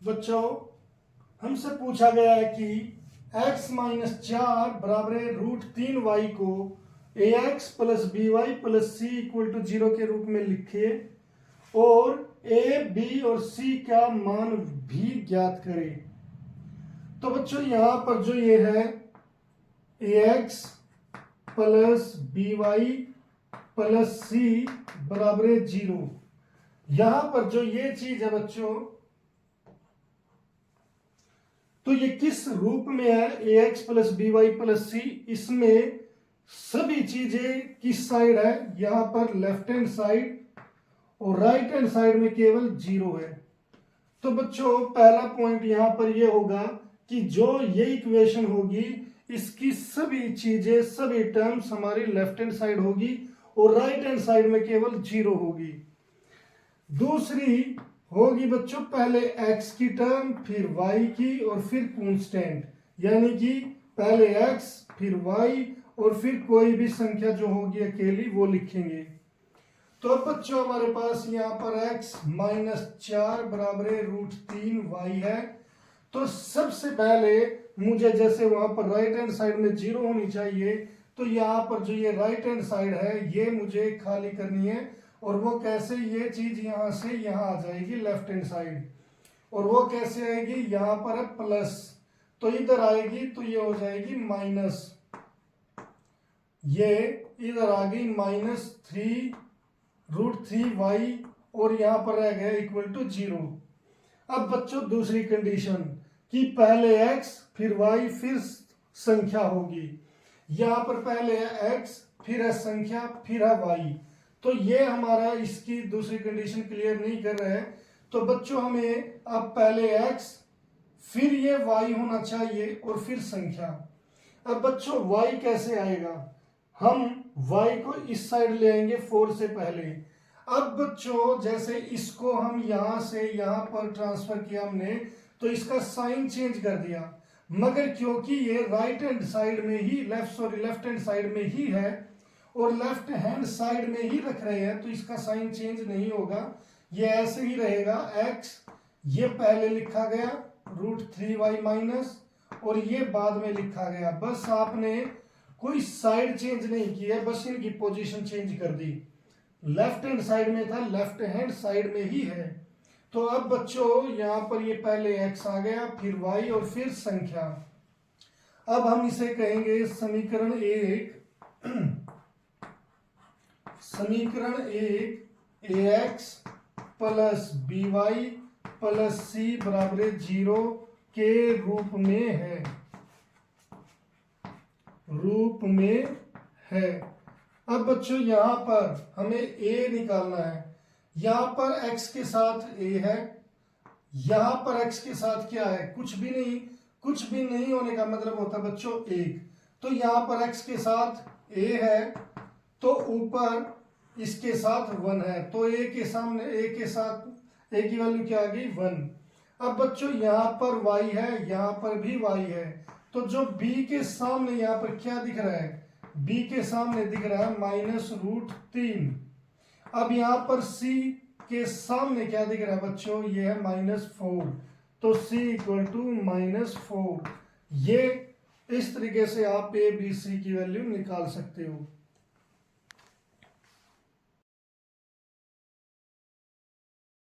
बच्चों हमसे पूछा गया है कि x माइनस 4 बराबर है √3y को ax plus B Y plus C equal to 0 के रूप में लिखिए और a b और c का मान भी ज्ञात करें। तो बच्चों यहां पर जो ये है ax plus B Y plus C बराबर 0, यहां पर जो ये चीज है बच्चों तो ये किस रूप में है ax plus B Y plus C, इसमें सभी चीजें किस साइड है, यहां पर लेफ्ट हैंड साइड और राइट हैंड साइड में केवल 0 है। तो बच्चों पहला पॉइंट यहां पर ये होगा कि जो ये इक्वेशन होगी इसकी सभी चीजें सभी टर्म्स हमारी लेफ्ट हैंड साइड होगी और राइट हैंड साइड में केवल 0 होगी। दूसरी होगी बच्चों पहले x की टर्म फिर y की और फिर कांस्टेंट, यानी कि पहले x फिर y और फिर कोई भी संख्या जो होगी अकेली वो लिखेंगे। तो अब बच्चों हमारे पास यहाँ पर x माइनस 4 बराबर √3y है। तो सबसे पहले मुझे जैसे वहां पर राइट हैंड साइड में 0 होनी चाहिए, तो यहाँ पर जो ये राइट हैंड साइड है ये मुझे खाली करनी है। और वो कैसे, ये चीज यहां से यहां आ जाएगी लेफ्ट हैंड साइड, और वो कैसे आएगी, यहां पर है प्लस तो इधर आएगी तो ये हो जाएगी माइनस, ये इधर आ गई -3√3y और यहां पर रह गया इक्वल टू 0। अब बच्चों दूसरी कंडीशन कि पहले x फिर y फिर संख्या होगी, यहां पर पहले है x फिर है संख्या फिर है y, तो ये हमारा इसकी दूसरी कंडीशन क्लियर नहीं कर रहा है। तो बच्चों हमें अब पहले x फिर ये y होना चाहिए और फिर संख्या। अब बच्चों y कैसे आएगा, हम y को इस साइड ले आएंगे 4 से पहले। अब बच्चों जैसे इसको हम यहां से यहां पर ट्रांसफर किया हमने तो इसका साइन चेंज कर दिया, मगर क्योंकि ये राइट हैंड साइड में ही लेफ्ट हैंड साइड में ही है और लेफ्ट हैंड साइड में ही रख रहे हैं तो इसका साइन चेंज नहीं होगा, ये ऐसे ही रहेगा। x ये पहले लिखा गया √3y माइनस और ये बाद में लिखा गया, बस आपने कोई साइड चेंज नहीं की है, बस इनकी पोजीशन चेंज कर दी। लेफ्ट हैंड साइड में था, लेफ्ट हैंड साइड में ही है। तो अब बच्चों यहां पर ये पहले x आ गया फिर y और फिर संख्या। अब हम इसे कहेंगे समीकरण 1। समीकरण 1 ax plus B Y plus C बराबर 0 के रूप में है। अब बच्चों यहां पर हमें a निकालना है, यहां पर x के साथ a है, यहां पर x के साथ क्या है, कुछ भी नहीं। कुछ भी नहीं होने का मतलब होता है बच्चों 1, तो यहां पर x के साथ a है तो ऊपर इसके साथ 1 है, तो a के सामने a के साथ a की वैल्यू क्या आ गई 1। अब बच्चों यहाँ पर y है, यहाँ पर भी y है, तो जो b के सामने यहाँ पर क्या दिख रहा है, b के सामने दिख रहा है -√3। अब यहाँ पर c के सामने क्या दिख रहा है बच्चों, ये है -4, तो c इक्वल टू -4। ये इस तरीके से आप a b c की वैल्यू निकाल सकते हो।